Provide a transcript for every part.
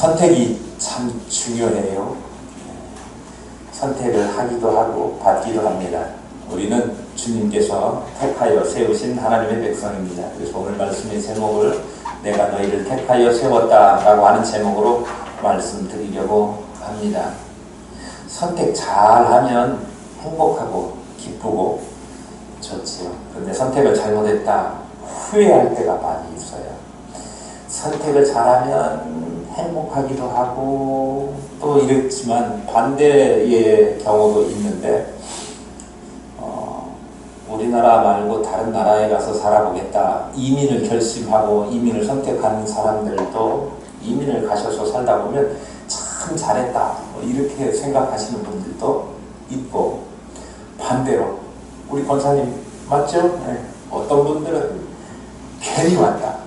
선택이 참 중요해요. 선택을 하기도 하고 받기도 합니다. 우리는 주님께서 택하여 세우신 하나님의 백성입니다. 그래서 오늘 말씀의 제목을 내가 너희를 택하여 세웠다라고 하는 제목으로 말씀드리려고 합니다. 선택 잘하면 행복하고 기쁘고 좋지요. 그런데 선택을 잘못했다 후회할 때가 많이 있어요. 선택을 잘하면 행복하기도 하고 또 이렇지만 반대의 경우도 있는데 우리나라 말고 다른 나라에 가서 살아보겠다 이민을 결심하고 이민을 선택하는 사람들도 이민을 가셔서 살다 보면 참 잘했다 이렇게 생각하시는 분들도 있고 반대로 우리 권사님 맞죠? 네. 어떤 분들은 괜히 왔다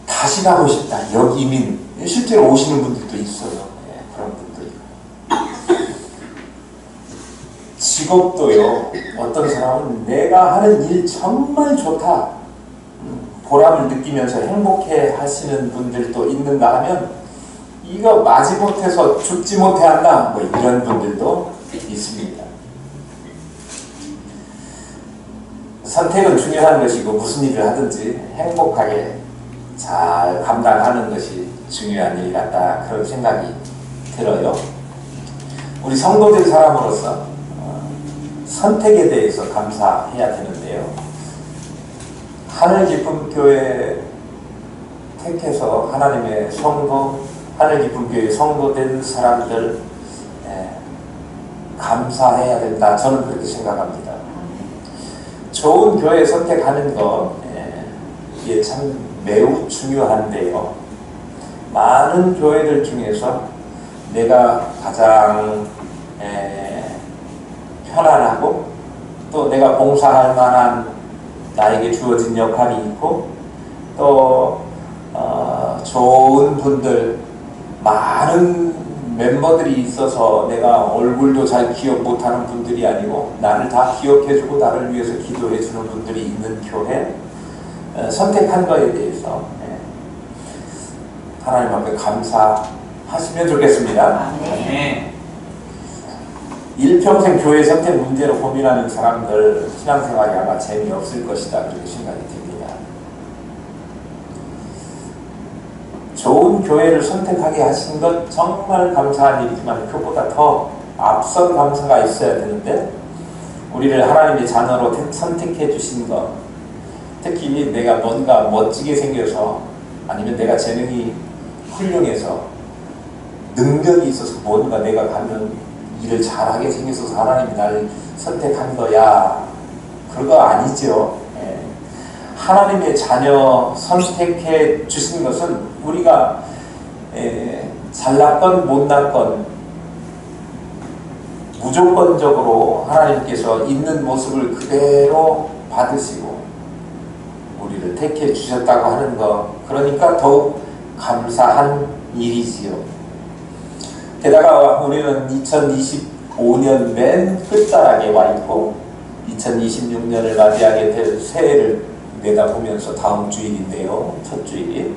다시 가고 싶다 여기 이민 실제로 오시는 분들도 있어요. 네, 그런 분도 있고 직업도요. 어떤 사람은 내가 하는 일 정말 좋다 보람을 느끼면서 행복해 하시는 분들도 있는가 하면 이거 마지못해서 죽지 못해 한다 뭐 이런 분들도 있습니다. 선택은 중요한 것이고 무슨 일을 하든지 행복하게 잘 감당하는 것이 중요한 일 같다 그런 생각이 들어요. 우리 성도된 사람으로서 선택에 대해서 감사해야 되는데요. 하늘 기쁨 교회 택해서 하나님의 성도, 하늘 기쁨 교회 성도된 사람들 감사해야 된다. 저는 그렇게 생각합니다. 좋은 교회 선택하는 거 이게 참 매우 중요한데요. 많은 교회들 중에서 내가 가장 편안하고 또 내가 봉사할 만한 나에게 주어진 역할이 있고 또 좋은 분들 많은 멤버들이 있어서 내가 얼굴도 잘 기억 못하는 분들이 아니고 나를 다 기억해주고 나를 위해서 기도해주는 분들이 있는 교회 선택한 거에 대해서 하나님 앞에 감사하시면 좋겠습니다. 네. 일평생 교회 선택 문제로 고민하는 사람들 신앙생활이 아마 재미없을 것이다 그렇게 생각이 듭니다. 좋은 교회를 선택하게 하신 것 정말 감사한 일이지만 그보다 더 앞선 감사가 있어야 되는데 우리를 하나님의 자녀로 선택해 주신 것 특히 내가 뭔가 멋지게 생겨서 아니면 내가 재능이 훌륭해서 능력이 있어서 뭔가 내가 가면 일을 잘하게 생겨서 하나님이 나를 선택한 거야 그거 아니죠. 하나님의 자녀 선택해 주신 것은 우리가 잘났건 못났건 무조건적으로 하나님께서 있는 모습을 그대로 받으시고 우리를 택해 주셨다고 하는 것 그러니까 더욱 감사한 일이지요. 게다가 우리는 2025년 맨 끝자락에 와 있고 2026년을 맞이하게 될 새해를 내다보면서 다음 주일인데요. 첫 주일이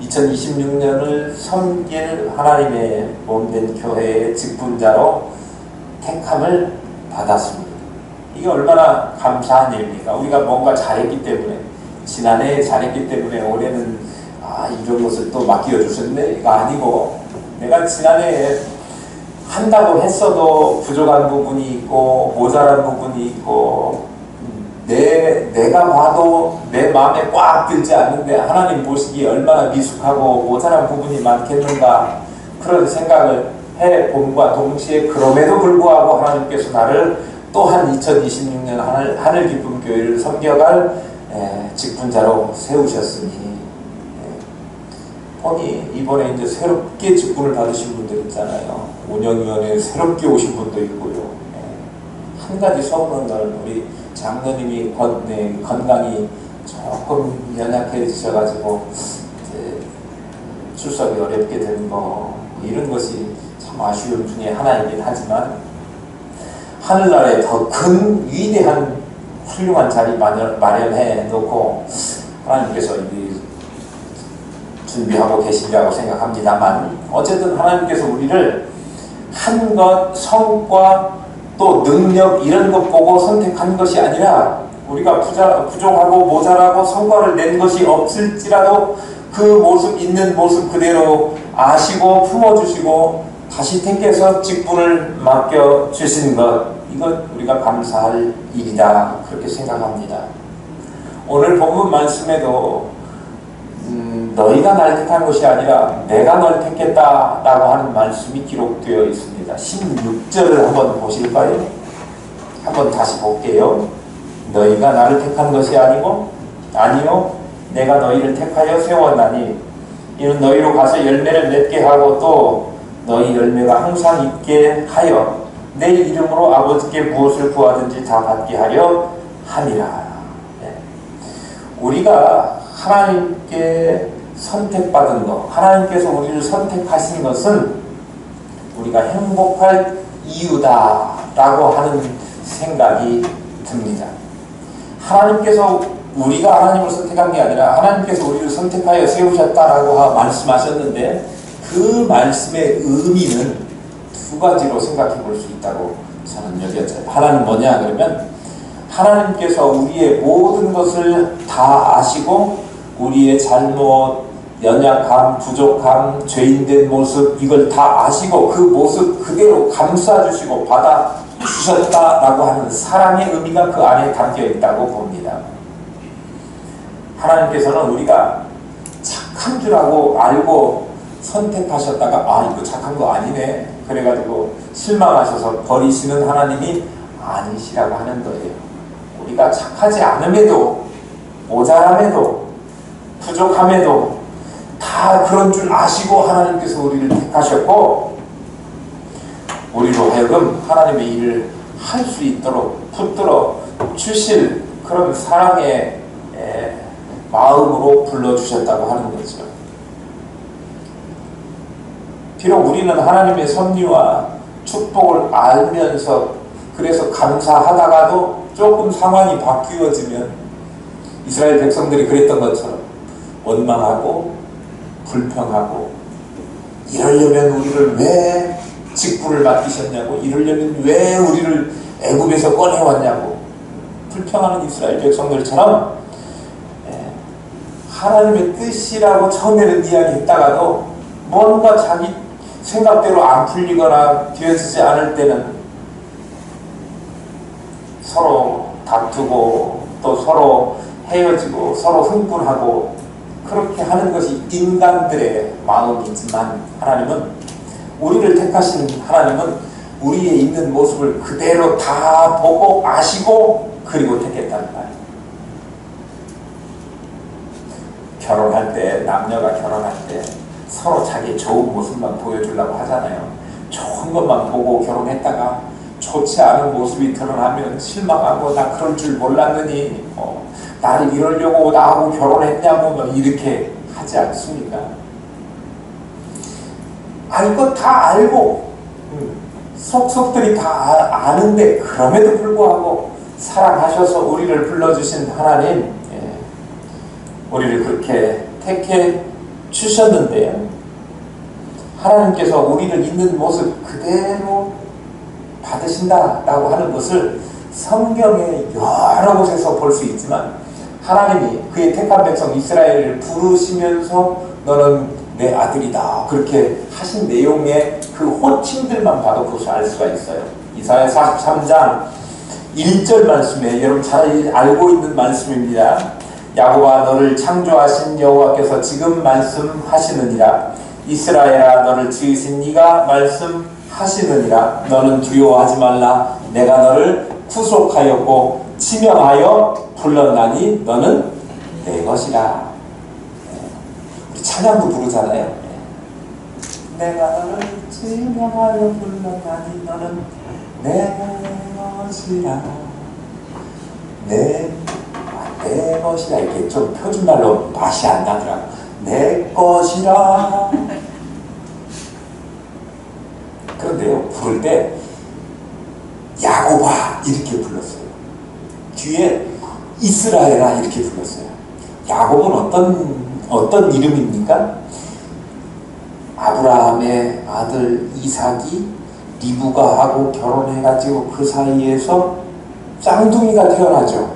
2026년을 섬길 하나님의 몸된 교회의 직분자로 택함을 받았습니다. 이게 얼마나 감사한 일입니까? 우리가 뭔가 잘했기 때문에 지난해 잘했기 때문에 올해는 이런 것을 또 맡겨주셨네 이거 아니고 내가 지난해에 한다고 했어도 부족한 부분이 있고 모자란 부분이 있고 내가 봐도 내 마음에 꽉 들지 않는데 하나님 보시기에 얼마나 미숙하고 모자란 부분이 많겠는가 그런 생각을 해봄과 동시에 그럼에도 불구하고 하나님께서 나를 또한 2026년 하늘 기쁨 교회를 섬겨갈 직분자로 세우셨으니 보니 이번에 이제 새롭게 직분을 받으신 분들 있잖아요. 운영위원회에 새롭게 오신 분도 있고요. 한 가지 서운한 건 우리 장로님이 건강이 조금 연약해지셔가지고 출석이 어렵게 된 거 이런 것이 참 아쉬움 중에 하나이긴 하지만 하늘나라에 더 큰 위대한 훌륭한 자리 마련해 놓고 하나님께서 이 준비하고 계시리라고 생각합니다만, 어쨌든 하나님께서 우리를 한 것, 성과, 또 능력 이런 것 보고 선택한 것이 아니라, 우리가 부족하고 모자라고 성과를 낸 것이 없을지라도 그 모습, 있는 모습 그대로 아시고 품어주시고 다시 택해서 직분을 맡겨주신 것, 이것 우리가 감사할 일이다, 그렇게 생각합니다. 오늘 본문 말씀에도 너희가 날 택한 것이 아니라 내가 널 택했다라고 하는 말씀이 기록되어 있습니다. 16절을 한번 보실까요? 한번 다시 볼게요. 너희가 나를 택한 것이 아니요 내가 너희를 택하여 세웠나니 이는 너희로 가서 열매를 맺게 하고 또 너희 열매가 항상 있게 하여 내 이름으로 아버지께 무엇을 구하든지 다 받게 하려 함이라. 우리가 하나님께 선택받은 것, 하나님께서 우리를 선택하신 것은 우리가 행복할 이유다라고 하는 생각이 듭니다. 하나님께서 우리가 하나님을 선택한 게 아니라 하나님께서 우리를 선택하여 세우셨다라고 말씀하셨는데, 그 말씀의 의미는 두 가지로 생각해 볼 수 있다고 저는 여겼어요. 하나는 뭐냐 그러면, 하나님께서 우리의 모든 것을 다 아시고 우리의 잘못, 연약함, 부족함, 죄인된 모습, 이걸 다 아시고 그 모습 그대로 감싸주시고 받아주셨다라고 하는 사랑의 의미가 그 안에 담겨 있다고 봅니다. 하나님께서는 우리가 착한 줄 알고 선택하셨다가 이거 착한 거 아니네 그래가지고 실망하셔서 버리시는 하나님이 아니시라고 하는 거예요. 우리가 착하지 않음에도, 모자람에도, 부족함에도 다 그런 줄 아시고 하나님께서 우리를 택하셨고, 우리로 하여금 하나님의 일을 할 수 있도록 붙들어 주실 그런 사랑의 마음으로 불러주셨다고 하는 거죠. 비록 우리는 하나님의 섭리와 축복을 알면서 그래서 감사하다가도 조금 상황이 바뀌어지면 이스라엘 백성들이 그랬던 것처럼 원망하고 불평하고, 이러려면 우리를 왜 직분을 맡기셨냐고, 이러려면 왜 우리를 애굽에서 꺼내왔냐고 불평하는 이스라엘 백성들처럼 하나님의 뜻이라고 처음에는 이야기했다가도 뭔가 자기 생각대로 안 풀리거나 되어지지 않을 때는 서로 다투고 또 서로 헤어지고 서로 흥분하고 그렇게 하는 것이 인간들의 마음이지만, 하나님은, 우리를 택하신 하나님은 우리의 있는 모습을 그대로 다 보고 아시고 그리고 택했다는 말이에요. 결혼할 때, 남녀가 결혼할 때 서로 자기 좋은 모습만 보여주려고 하잖아요. 좋은 것만 보고 결혼했다가 좋지 않은 모습이 드러나면 실망하고, 나 그럴 줄 몰랐느니 나를 이러려고 나하고 결혼했냐고 이렇게 하지 않습니까? 알 것 다 알고 속속들이 다 아는데 그럼에도 불구하고 사랑하셔서 우리를 불러주신 하나님, 우리를 그렇게 택해 주셨는데요, 하나님께서 우리를 있는 모습 그대로 받으신다라고 하는 것을 성경의 여러 곳에서 볼 수 있지만, 하나님이 그의 택한 백성 이스라엘을 부르시면서 너는 내 아들이다 그렇게 하신 내용의 그 호칭들만 봐도 그것을 알 수가 있어요. 이사야 43장 1절 말씀에 여러분 잘 알고 있는 말씀입니다. 야곱아, 너를 창조하신 여호와께서 지금 말씀하시느니라. 이스라엘아, 너를 지으신 이가 말씀하시느니라. 너는 두려워하지 말라. 내가 너를 구속하였고 지명하여 불렀나니 너는 내 것이라. 우리 찬양도 부르잖아요. 내가 너를 지명하여 불렀나니 너는 내 것이라. 내 것이라. 이렇게 좀 표준말로 맛이 안 나더라고. 내 것이라. 그런데요, 부를 때 야곱아 이렇게 불렀어요. 뒤에 이스라엘아 이렇게 불렀어요. 야곱은 어떤 이름입니까? 아브라함의 아들 이삭이 리브가하고 결혼해가지고 그 사이에서 쌍둥이가 태어나죠.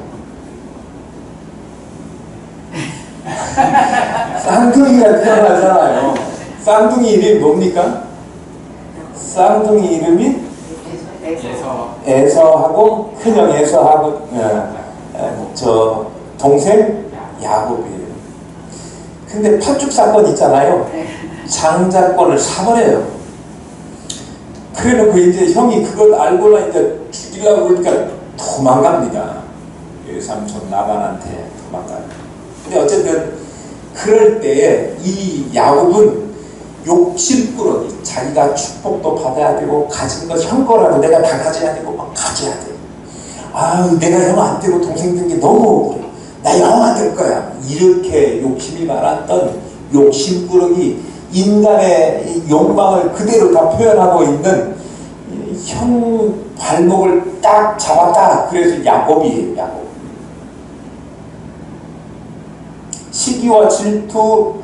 쌍둥이가 태어나잖아요. 쌍둥이 이름이 뭡니까? 쌍둥이 이름이 에서하고 큰형 에서하고 저 동생 야곱이에요. 근데 팥죽 사건 있잖아요. 장자권을 사버려요. 그래놓고 이제 형이 그걸 알고는 이제 죽이려고 그러니까 도망갑니다. 외삼촌 라반한테 도망가요. 근데 어쨌든 그럴 때에 이 야곱은 욕심꾸러기, 자기가 축복도 받아야 되고 가진 것 형 거라도 내가 다 가져야 되고 막 가져야 돼. 아유, 내가 형 안 되고 동생 된 게 너무 억울해. 나 형 안 될 거야. 이렇게 욕심이 많았던 욕심꾸러기, 인간의 욕망을 그대로 다 표현하고 있는 형 발목을 딱 잡았다. 그래서 야곱이에요. 야곱. 시기와 질투,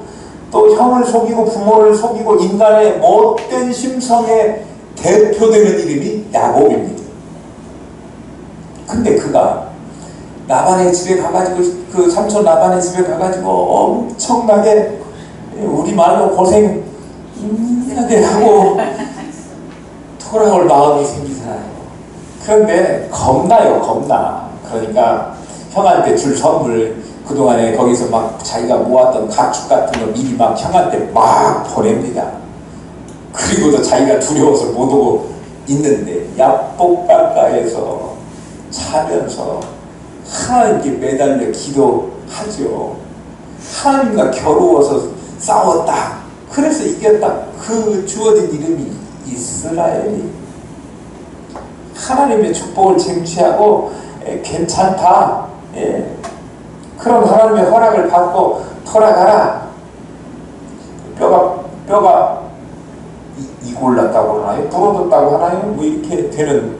또 형을 속이고 부모를 속이고 인간의 못된 심성에 대표되는 이름이 야곱입니다. 근데 그가 라반의 집에 가가지고, 그 삼촌 라반의 집에 가가지고 엄청나게 우리말로 고생하게 하고 돌아올 마음이 생기잖아요. 그런데 겁나요. 겁나. 그러니까 형한테 줄 선물, 그동안에 거기서 막 자기가 모았던 가축 같은 거 미리 막 형한테 막 보냅니다. 그리고도 자기가 두려워서 못 오고 있는데 야복강가에서 자면서 하나님께 매달려 기도하죠. 하나님과 겨루어서 싸웠다. 그래서 이겼다. 그 주어진 이름이 이스라엘이. 하나님의 축복을 쟁취하고 괜찮다. 그럼 하나님의 허락을 받고 돌아가라. 뼈가 이골랐다고 하나요? 부러졌다고 하나요? 뭐 이렇게 되는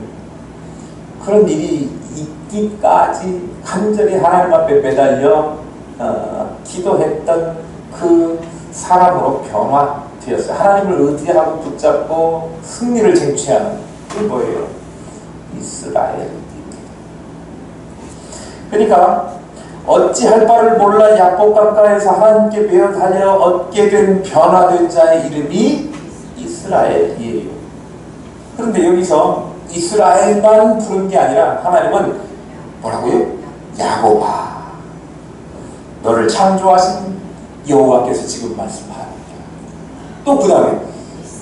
그런 일이 있기까지 간절히 하나님 앞에 매달려 기도했던 그 사람으로 변화되었어요. 하나님을 의지하고 붙잡고 승리를 쟁취하는 그 뭐예요? 이스라엘입니다. 그러니까 어찌할 바를 몰라 야복강가에서 하나님께 매어 달려 얻게 된 변화된 자의 이름이 이스라엘이에요. 그런데 여기서 이스라엘만 부른 게 아니라 하나님은 뭐라고요? 야곱아, 너를 창조하신 여호와께서 지금 말씀합니다. 또 그 다음에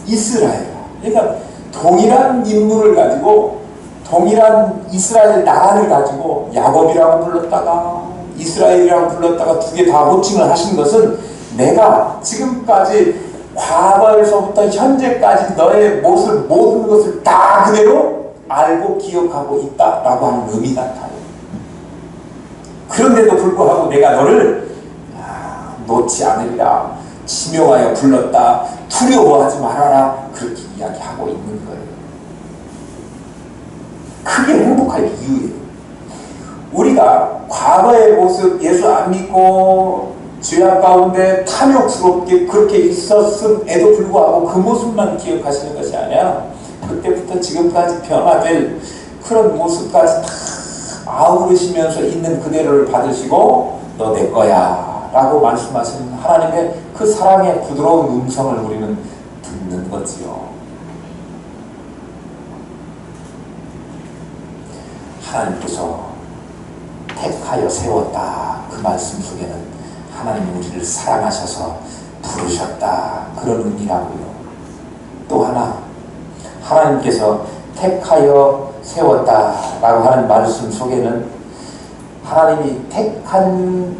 이스라엘. 그러니까 동일한 인물을 가지고 동일한 이스라엘 나라를 가지고 야곱이라고 불렀다가 이스라엘이라고 불렀다가 두 개 다 호칭을 하신 것은 내가 지금까지 과거에서부터 현재까지 너의 모습 모든 것을 다 그대로 알고 기억하고 있다라고 하는 의미 같아요. 그런데도 불구하고 내가 너를 놓지 않으리라, 지명하여 불렀다, 두려워하지 말아라, 그렇게 이야기하고 있는 거예요. 그게 행복할 이유예요. 우리가 과거의 모습, 예수 안 믿고 죄악 가운데 탐욕스럽게 그렇게 있었음에도 불구하고 그 모습만 기억하시는 것이 아니라 그때부터 지금까지 변화될 그런 모습까지 다 아우르시면서 있는 그대로를 받으시고 너 내 거야 라고 말씀하시는 하나님의 그 사랑의 부드러운 음성을 우리는 듣는 거지요. 하나님께서 택하여 세웠다. 그 말씀 속에는 하나님이 우리를 사랑하셔서 부르셨다. 그런 의미라고요. 또 하나, 하나님께서 택하여 세웠다라고 하는 말씀 속에는 하나님이 택한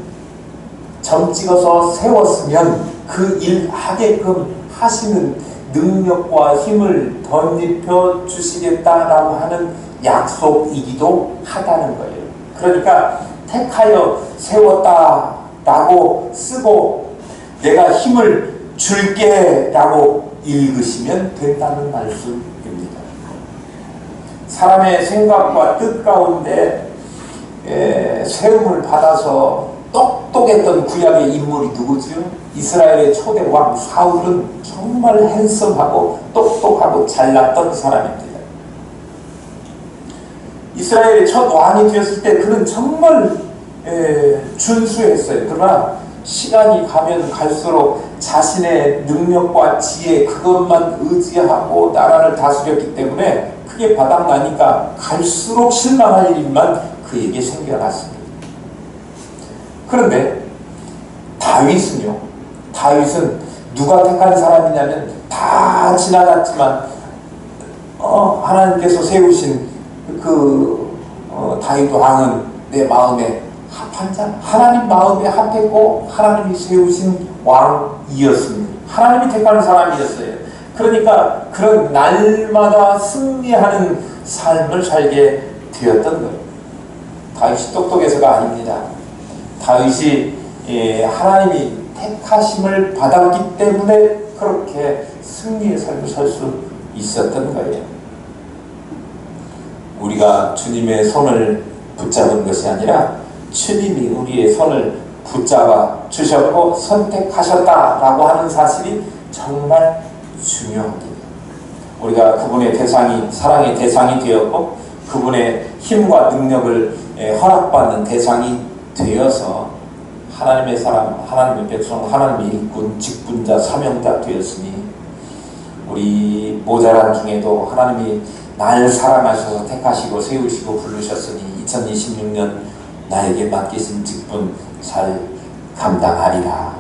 점 찍어서 세웠으면 그 일 하게끔 하시는 능력과 힘을 덧입혀 주시겠다라고 하는 약속이기도 하다는 거예요. 그러니까 택하여 세웠다라고 쓰고 내가 힘을 줄게 라고 읽으시면 된다는 말씀입니다. 사람의 생각과 뜻 가운데 세움을 받아서 똑 똑똑했던 구약의 인물이 누구지요? 이스라엘의 초대 왕 사울은 정말 핸섬하고 똑똑하고 잘났던 사람입니다. 이스라엘의 첫 왕이 되었을 때 그는 정말 준수했어요. 그러나 시간이 가면 갈수록 자신의 능력과 지혜 그것만 의지하고 나라를 다스렸기 때문에 크게 바닥나니까 갈수록 실망할 일만 그에게 생겨났습니다. 그런데 다윗은요, 다윗은 누가 택한 사람이냐면 다 지나갔지만 하나님께서 세우신 다윗 왕은 내 마음에 합한 자, 하나님 마음에 합했고 하나님이 세우신 왕이었습니다. 하나님이 택하는 사람이었어요. 그러니까 그런 날마다 승리하는 삶을 살게 되었던 거예요. 다윗이 똑똑해서가 아닙니다. 다윗이 하나님이 택하심을 받았기 때문에 그렇게 승리의 삶을 살 수 있었던 거예요. 우리가 주님의 손을 붙잡은 것이 아니라 주님이 우리의 손을 붙잡아 주셨고 선택하셨다라고 하는 사실이 정말 중요합니다. 우리가 그분의 대상이, 사랑의 대상이 되었고 그분의 힘과 능력을 허락받는 대상이 되어서 하나님의 사람, 하나님의 백성, 하나님의 일꾼, 직분자, 사명자 되었으니 우리 모자란 중에도 하나님이 날 사랑하셔서 택하시고 세우시고 부르셨으니 2026년 나에게 맡기신 직분 잘 감당하리라.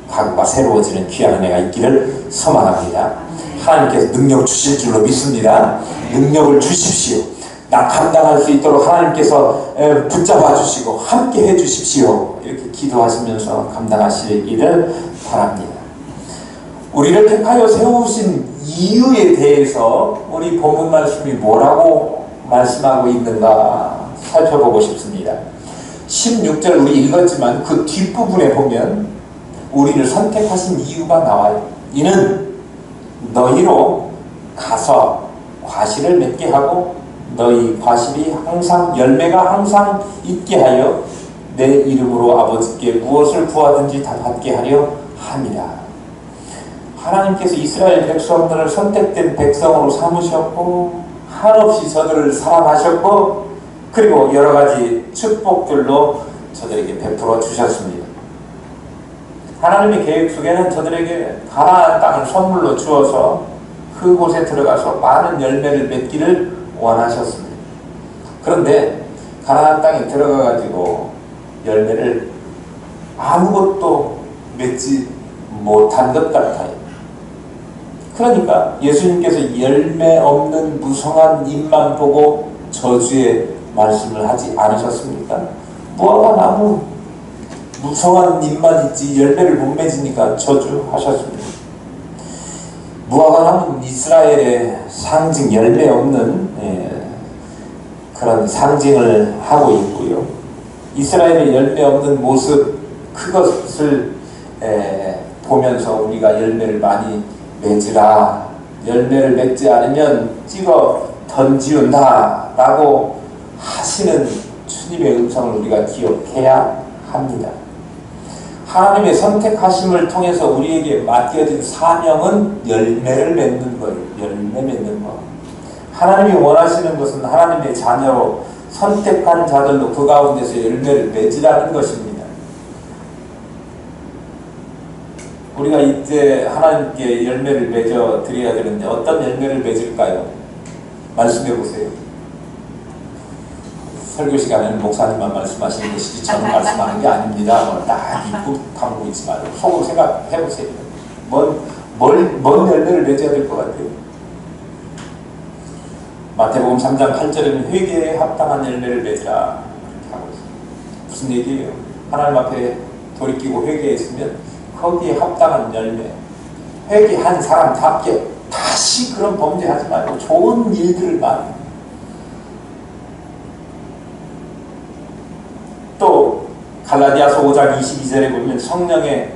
각오가 새로워지는 귀한 은혜가 있기를 소망합니다. 하나님께서 능력 주실 줄로 믿습니다. 능력을 주십시오. 나 감당할 수 있도록 하나님께서 붙잡아 주시고 함께 해 주십시오. 이렇게 기도하시면서 감당하시기를 바랍니다. 우리를 택하여 세우신 이유에 대해서 우리 본문 말씀이 뭐라고 말씀하고 있는가 살펴보고 싶습니다. 16절 우리 읽었지만 그 뒷부분에 보면 우리를 선택하신 이유가 나와요. 이는 너희로 가서 과실을 맺게 하고 너희 과실이 항상 열매가 항상 있게 하여 내 이름으로 아버지께 무엇을 구하든지 다 받게 하려 함이라. 하나님께서 이스라엘 백성들을 선택된 백성으로 삼으셨고 한없이 저들을 사랑하셨고 그리고 여러 가지 축복들로 저들에게 베풀어 주셨습니다. 하나님의 계획 속에는 저들에게 가나안 땅을 선물로 주어서 그곳에 들어가서 많은 열매를 맺기를 원하셨습니다. 그런데 가나안 땅에 들어가가지고 열매를 아무것도 맺지 못한 것 같아요. 그러니까 예수님께서 열매 없는 무성한 잎만 보고 저주의 말씀을 하지 않으셨습니까? 무화과 나무 무성한 잎만 있지 열매를 못 맺으니까 저주하셨습니다. 무화과 나무는 이스라엘의 상징, 열매 없는 그런 상징을 하고 있고요. 이스라엘의 열매 없는 모습 그것을 보면서 우리가 열매를 많이 맺으라, 열매를 맺지 않으면 찍어 던지운다 라고 하시는 주님의 음성을 우리가 기억해야 합니다. 하나님의 선택하심을 통해서 우리에게 맡겨진 사명은 열매를 맺는 거예요. 열매 맺는 거. 하나님이 원하시는 것은 하나님의 자녀로 선택한 자들로 그 가운데서 열매를 맺으라는 것입니다. 우리가 이제 하나님께 열매를 맺어 드려야 되는데 어떤 열매를 맺을까요? 말씀해 보세요. 설교 시간에는 목사님만 말씀하시는 것이지 저는 말씀하는 게 아닙니다. 딱 입고 담고 있지 말고 속으로 생각해 보세요. 뭔 열매를 맺어야 될 것 같아요? 마태복음 3장 8절에는 회개에 합당한 열매를 맺으라 이렇게 하고 있습니다. 무슨 얘기예요? 하나님 앞에 돌이키고 회개했으면 거기에 합당한 열매, 회개한 사람답게 다시 그런 범죄하지 말고 좋은 일들을 많이. 또 갈라디아서 5장 22절에 보면 성령의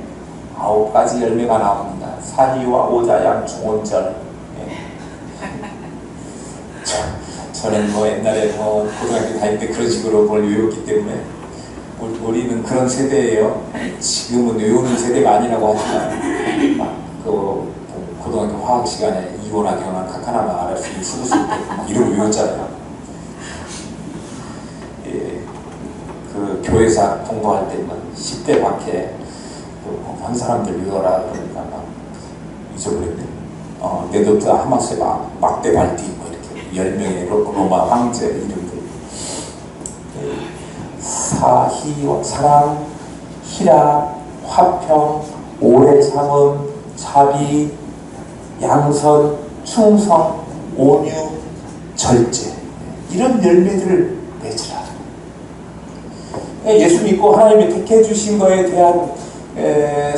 9가지 열매가 나옵니다. 사리와 오자양 중온절. 저는 옛날에 고등학교 다닐 때 그런 식으로 뭘 외웠기 때문에 우리는 그런 세대예요. 지금은 외우는 세대가 아니라고 하지만 그 고등학교 화학 시간에 이온화, 경화, 카카나 말할 수 있는 수도 쓸 때 이름 외웠잖아요. 예, 그 교회사 공부할 때는 10대 밖에 한 사람들 외워라 그러니까 막 잊어버렸네. 네도트 하마세 막대 발디 뭐 이렇게 10명의 로마 황제 이름들. 사희, 사랑, 희락, 화평, 오래 참음, 자비, 양선, 충성, 온유, 절제 이런 열매들을 맺으라. 예수 믿고 하나님이 택해 주신 것에 대한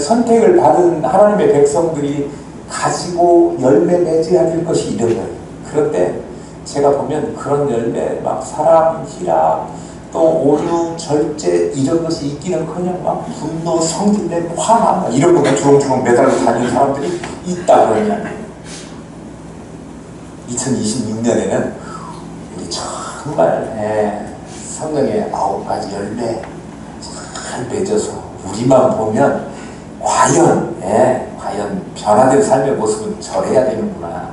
선택을 받은 하나님의 백성들이 가지고 열매 맺어야 될 것이 이런 거예요. 그런데 제가 보면 그런 열매 막 사랑, 희락, 또 온유, 절제 이런 것이 있기는커녕 막 분노, 성질내, 화나 이런 것만 주렁주렁 매달려 다니는 사람들이 있다 그러냐. 2026년에는 우리 정말 성령의 9가지 열매 잘 맺어서 우리만 보면 과연 변화된 삶의 모습은 저래야 되는구나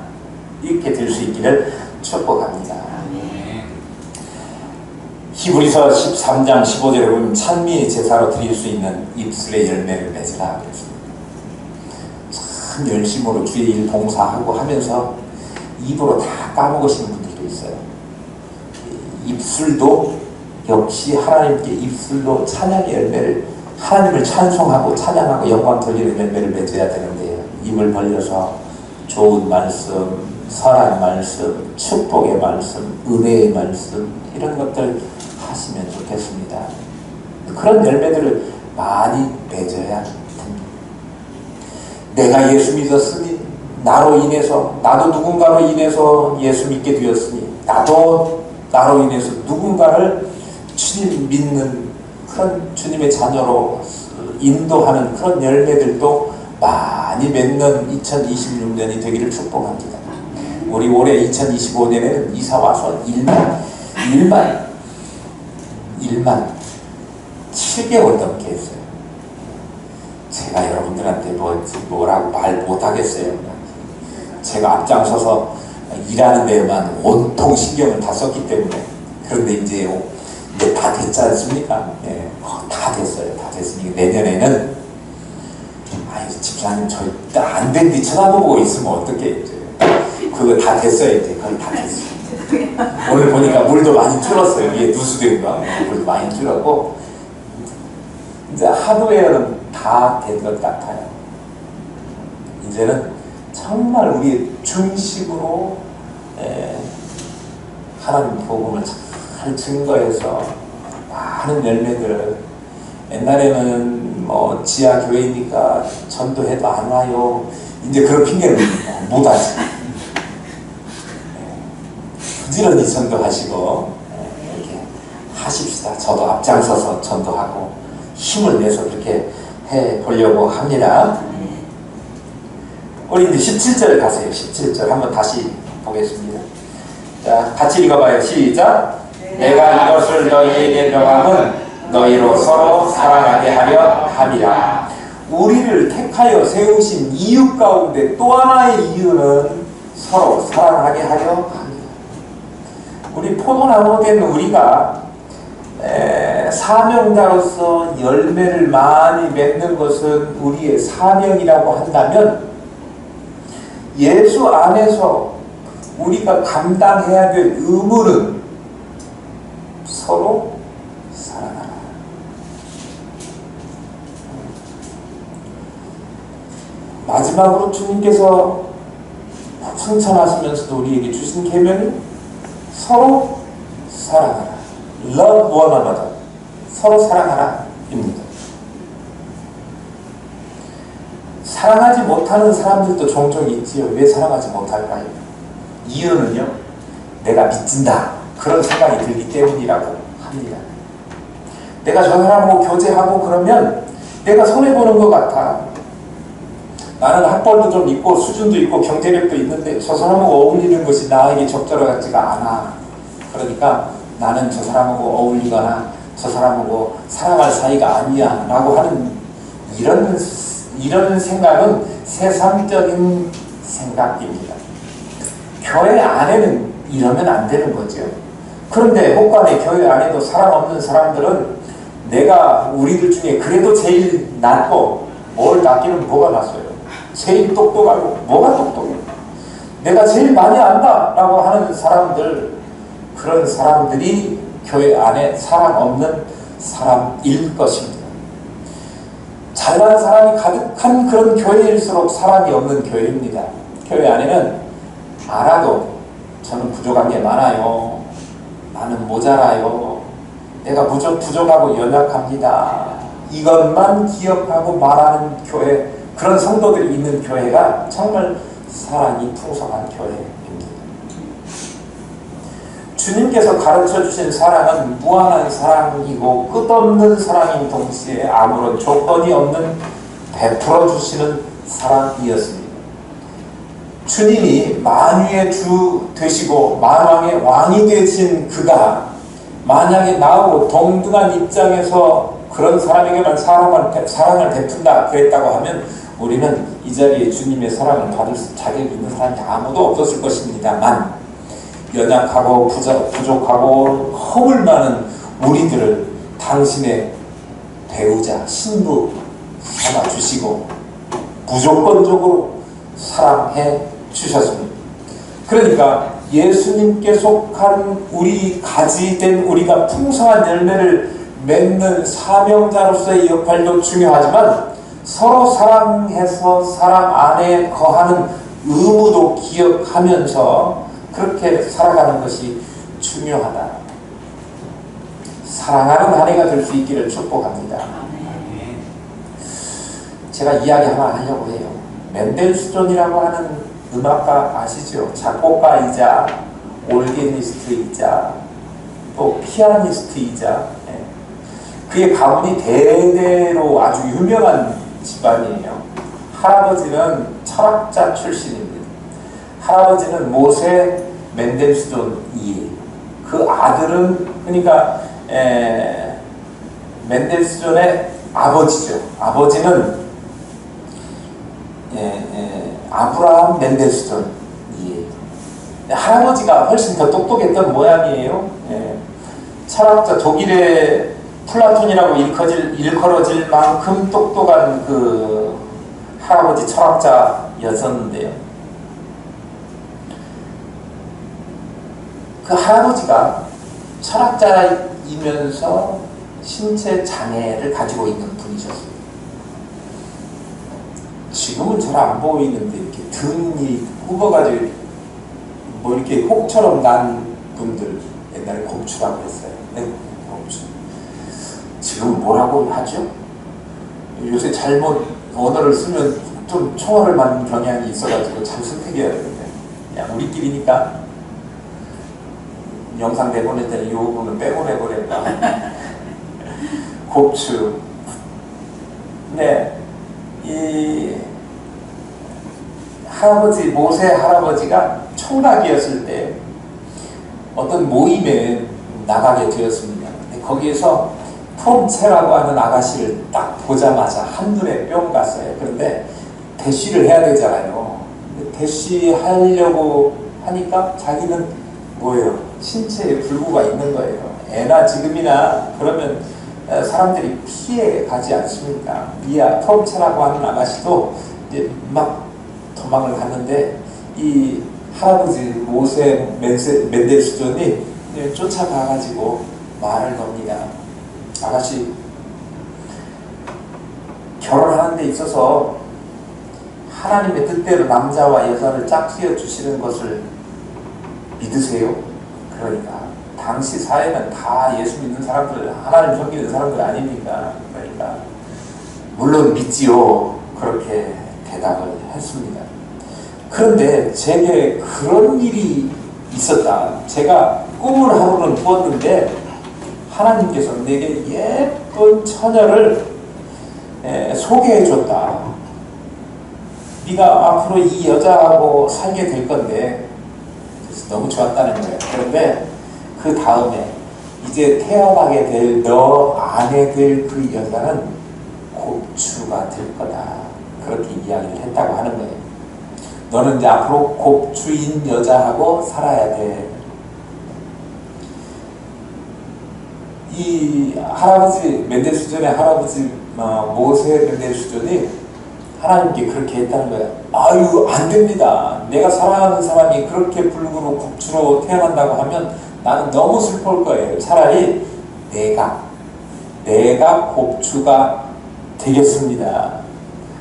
이렇게 될 수 있기를 축복합니다. 히브리서 13장 15절에 보면 찬미의 제사로 드릴 수 있는 입술의 열매를 맺으라 그랬습니다. 참 열심으로 주의 일 봉사하고 하면서 입으로 다 까먹으시는 분들도 있어요. 입술도 역시 하나님께 입술로 찬양의 열매를 하나님을 찬송하고 찬양하고 영광 돌리는 열매를 맺어야 되는데요. 입을 벌려서 좋은 말씀, 선한 말씀, 축복의 말씀, 은혜의 말씀 이런 것들 하시면 좋겠습니다. 그런 열매들을 많이 맺어야 됩니다. 내가 예수 믿었으니 나로 인해서 나도 누군가로 인해서 예수 믿게 되었으니 나도 나로 인해서 누군가를 주님 믿는 그런 주님의 자녀로 인도하는 그런 열매들도 많이 맺는 2026년이 되기를 축복합니다. 우리 올해 2025년에는 이사 와서 1만 7개월 넘게 했어요. 제가 여러분들한테 뭐라고 말 못하겠어요. 제가 앞장서서 일하는 데에만 온통 신경을 다 썼기 때문에. 그런데 이제 다 됐지 않습니까? 다 됐어요. 다 됐으니까 내년에는 집사님 저 안 된 뒤 쳐다보고 있으면 어떻게 이제 그거 다 됐어요. 이제 거의 다 됐어요. 오늘 보니까 물도 많이 줄었어요. 위에 누수된가 물도 많이 줄었고 이제 하드웨어는 다 된 것 같아요. 이제는 정말 우리 중심으로 하나님 복음을 잘 증거해서 많은 열매들을 옛날에는 뭐 지하 교회니까 전도해도 안 와요. 이제 그런 핑계를 못하지. 부지런히 전도하시고 이렇게 하십시다. 저도 앞장서서 전도하고 힘을 내서 그렇게 해보려고 합니다. 우리 이제 17절 가세요. 17절 한번 다시 보겠습니다. 자, 같이 읽어봐요. 시작. 내가 이것을 너희에게 명함은 너희로 서로 사랑하게 하려 함이라. 우리를 택하여 세우신 이유 가운데 또 하나의 이유는 서로 사랑하게 하려 합니다. 우리 포도나무 된 우리가 사명자로서 열매를 많이 맺는 것은 우리의 사명이라고 한다면 예수 안에서 우리가 감당해야 될 의무는 서로 사랑하라. 마지막으로 주님께서 승천하시면서도 우리에게 주신 계명이 서로 사랑하라. Love one another. 서로 사랑하라 입니다. 사랑하지 못하는 사람들도 종종 있지요. 왜 사랑하지 못할까요? 이유는요, 내가 믿진다 그런 생각이 들기 때문이라고 합니다. 내가 저 사람하고 교제하고 그러면 내가 손해보는 것 같아. 나는 학벌도 좀 있고 수준도 있고 경제력도 있는데 저 사람하고 어울리는 것이 나에게 적절하지가 않아. 그러니까 나는 저 사람하고 어울리거나 저 사람하고 사랑할 사이가 아니야 라고 하는 이런 생각은 세상적인 생각입니다. 교회 안에는 이러면 안 되는 거죠. 그런데 혹간에 교회 안에도 사랑 없는 사람들은 내가 우리들 중에 그래도 제일 낫고, 뭘 낫기는 뭐가 낫어요? 제일 똑똑하고 뭐가 똑똑해? 내가 제일 많이 안다 라고 하는 사람들, 그런 사람들이 교회 안에 사랑 없는 사람일 것입니다. 잘난 사람이 가득한 그런 교회일수록 사랑이 없는 교회입니다. 교회 안에는 알아도 저는 부족한 게 많아요, 나는 모자라요, 내가 부족하고 연약합니다, 이것만 기억하고 말하는 교회, 그런 성도들이 있는 교회가 정말 사랑이 풍성한 교회입니다. 주님께서 가르쳐 주신 사랑은 무한한 사랑이고 끝없는 사랑인 동시에 아무런 조건이 없는 베풀어 주시는 사랑이었습니다. 주님이 만유의 주 되시고 만왕의 왕이 되신 그가 만약에 나하고 동등한 입장에서 그런 사람에게만 사랑을 베푼다 그랬다고 하면 우리는 이 자리에 주님의 사랑을 받을 자격이 있는 사람이 아무도 없었을 것입니다만, 연약하고 부족하고 허물 많은 우리들을 당신의 배우자, 신부 삼아주시고 무조건적으로 사랑해 주셨습니다. 그러니까 예수님께 속한 우리 가지된 우리가 풍성한 열매를 맺는 사명자로서의 역할도 중요하지만 서로 사랑해서 사랑 안에 거하는 의무도 기억하면서 그렇게 살아가는 것이 중요하다. 사랑하는 한 해가 될 수 있기를 축복합니다. 제가 이야기 하나 하려고 해요. 맨델스존이라고 하는 음악가 아시죠? 작곡가이자 올게니스트이자 또 피아니스트이자, 그의 가문이 대대로 아주 유명한 집안이에요. 할아버지는 철학자 출신입니다. 할아버지는 모세 맨델스존이에요. 그 아들은, 그러니까 맨델스존의 아버지죠. 아버지는 아브라함 맨델스존이에요. 할아버지가 훨씬 더 똑똑했던 모양이에요. 철학자, 독일의 플라톤이라고 일컬어질 만큼 똑똑한 그 할아버지 철학자였었는데요. 그 할아버지가 철학자이면서 신체 장애를 가지고 있는 분이셨습니다. 지금은 잘 안 보이는데 이렇게 등이 굽어가지고 뭐 이렇게 혹처럼 난 분들, 옛날에 곰추라고 했어요. 네, 곰추. 지금 뭐라고 하죠? 요새 잘못 언어를 쓰면 좀 총알을 맞는 경향이 있어가지고 참 선택해야 되는데, 그냥 우리끼리니까 영상 내보낼 때는 이 부분은 빼고 내보낼까. 곱추. 네, 이 할아버지, 모세 할아버지가 총각이었을 때 어떤 모임에 나가게 되었습니다. 거기에서 폼체라고 하는 아가씨를 딱 보자마자 한눈에 뿅 갔어요. 그런데 대쉬를 해야 되잖아요. 대쉬하려고 하니까 자기는 뭐예요? 신체에 불구가 있는 거예요. 애나 지금이나 그러면 사람들이 피해 가지 않습니까? 미아 폼체라고 하는 아가씨도 이제 막 도망을 갔는데 이 할아버지 모세 맨델스존이 쫓아가가지고 말을 겁니다. 아가씨, 결혼하는 데 있어서 하나님의 뜻대로 남자와 여자를 짝지어 주시는 것을 믿으세요? 그러니까 당시 사회는 다 예수 믿는 사람들, 하나님 섬기는 사람들 아닙니까? 그러니까 물론 믿지요. 그렇게 대답을 했습니다. 그런데 제게 그런 일이 있었다. 제가 꿈을 하루는 꾸었는데 하나님께서 내게 예쁜 처녀를 소개해줬다. 네가 앞으로 이 여자하고 살게 될 건데, 그래서 너무 좋았다는 거예요. 그런데 그 다음에 이제 태어나게 될 너 안에 될 그 여자는 곱추가 될 거다. 그렇게 이야기를 했다고 하는 거예요. 너는 이제 앞으로 곱추인 여자하고 살아야 돼. 이 할아버지 멘델수존의 할아버지 모세 멘델수존이 하나님께 그렇게 했다는 거야. 아유, 안 됩니다. 내가 사랑하는 사람이 그렇게 불구로 곱추로 태어난다고 하면 나는 너무 슬플 거예요. 차라리 내가 곱추가 되겠습니다.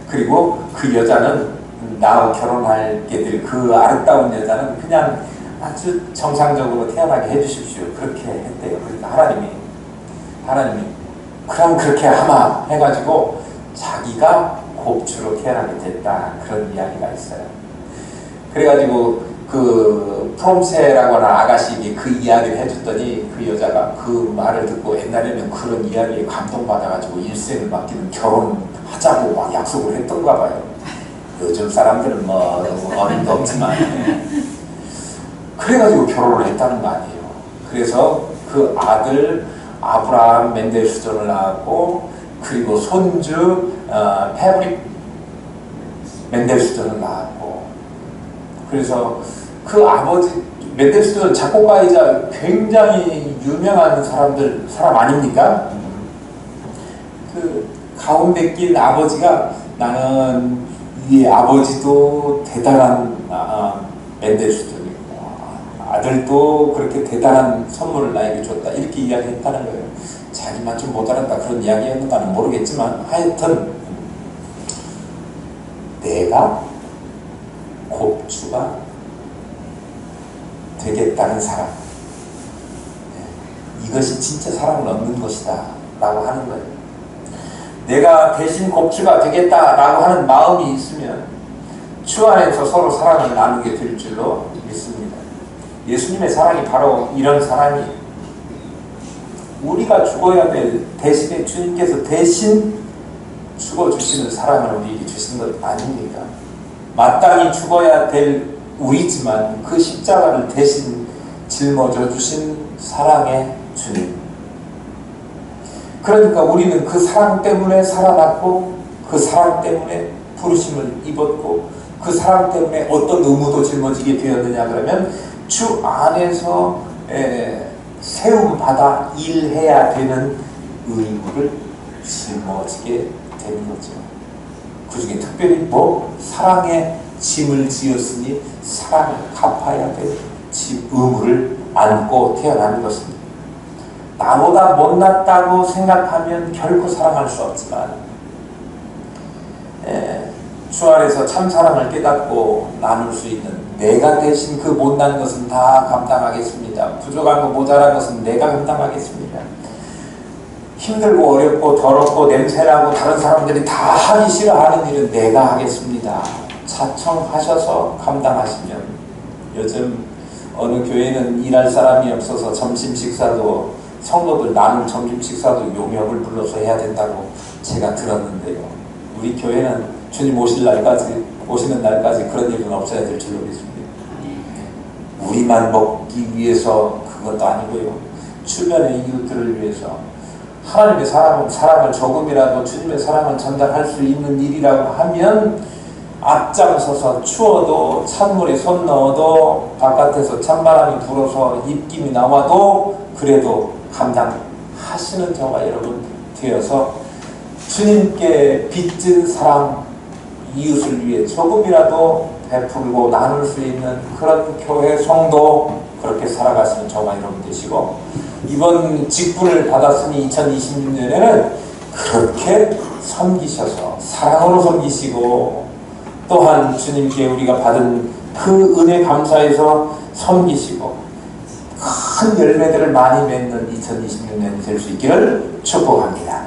그리고 그 여자는 나와 결혼하게 될 그 아름다운 여자는 그냥 아주 정상적으로 태어나게 해주십시오. 그렇게 했대요. 그러니까 하나님이 그럼 그렇게 하마 해가지고 자기가 곱추로 태어나게 됐다. 그런 이야기가 있어요. 그래가지고 그 프롬세라고 하는 아가씨에게 그 이야기를 해줬더니 그 여자가 그 말을 듣고 옛날에는 그런 이야기에 감동받아가지고 일생을 맡기는 결혼하자고 막 약속을 했던가 봐요. 요즘 사람들은 뭐 어림도 없지만 그래가지고 결혼을 했다는 거 아니에요. 그래서 그 아들 아브라함 멘델수존을 낳았고 그리고 손주 패브릭 멘델수존을 낳았고 그래서 그 아버지 멘델수존 작곡가이자 굉장히 유명한 사람 아닙니까? 그 가운데 낀 아버지가 나는 이 아버지도 대단한 멘델수존이고 아들도 그렇게 대단한 선물을 나에게 줬다 이렇게 이야기했다는 거예요. 자기만 좀 못 알았다 그런 이야기였는가는 모르겠지만 하여튼 내가 곱추가 되겠다는 사람 이것이 진짜 사랑을 얻는 것이다 라고 하는 거예요. 내가 대신 곱추가 되겠다라고 하는 마음이 있으면 추 안에서 서로 사랑을 나누게 될 줄로 믿습니다. 예수님의 사랑이 바로 이런 사랑이에요. 우리가 죽어야 될 대신에 주님께서 대신 죽어주시는 사랑을 우리에게 주신 것 아닙니까? 마땅히 죽어야 될 우리지만 그 십자가를 대신 짊어져 주신 사랑의 주님. 그러니까 우리는 그 사랑 때문에 살아났고 그 사랑 때문에 부르심을 입었고 그 사랑 때문에 어떤 의무도 짊어지게 되었느냐 그러면 주 안에서 세움받아 일해야 되는 의무를 짊어지게 되는 거죠. 그 중에 특별히 사랑의 짐을 지었으니 사랑을 갚아야 될 의무를 안고 태어나는 것입니다. 나보다 못났다고 생각하면 결코 사랑할 수 없지만 주 안에서 참 사랑을 깨닫고 나눌 수 있는 내가 대신 그 못난 것은 다 감당하겠습니다. 부족한 거 모자란 것은 내가 감당하겠습니다. 힘들고 어렵고 더럽고 냄새나고 다른 사람들이 다 하기 싫어하는 일은 내가 하겠습니다. 자청하셔서 감당하시면 요즘 어느 교회는 일할 사람이 없어서 점심 식사도 성도들 나눌 점심 식사도 용역을 불러서 해야 된다고 제가 들었는데요. 우리 교회는 주님 오시는 날까지 그런 일은 없어야 될 줄로 믿습니다. 우리만 먹기 위해서 그것도 아니고요. 주변의 이웃들을 위해서 하나님의 사랑을 조금이라도 주님의 사랑을 전달할 수 있는 일이라고 하면 앞장서서 추워도 찬물에 손 넣어도 바깥에서 찬바람이 불어서 입김이 나와도 그래도 감당하시는 저와 여러분 되어서 주님께 빚진 사랑 이웃을 위해 조금이라도 베풀고 나눌 수 있는 그런 교회 성도 그렇게 살아가시는 저와 여러분 되시고 이번 직분을 받았으니 2026년에는 그렇게 섬기셔서 사랑으로 섬기시고 또한 주님께 우리가 받은 그 은혜 감사해서 섬기시고 큰 열매들을 많이 맺는 2026년이 될 수 있기를 축복합니다.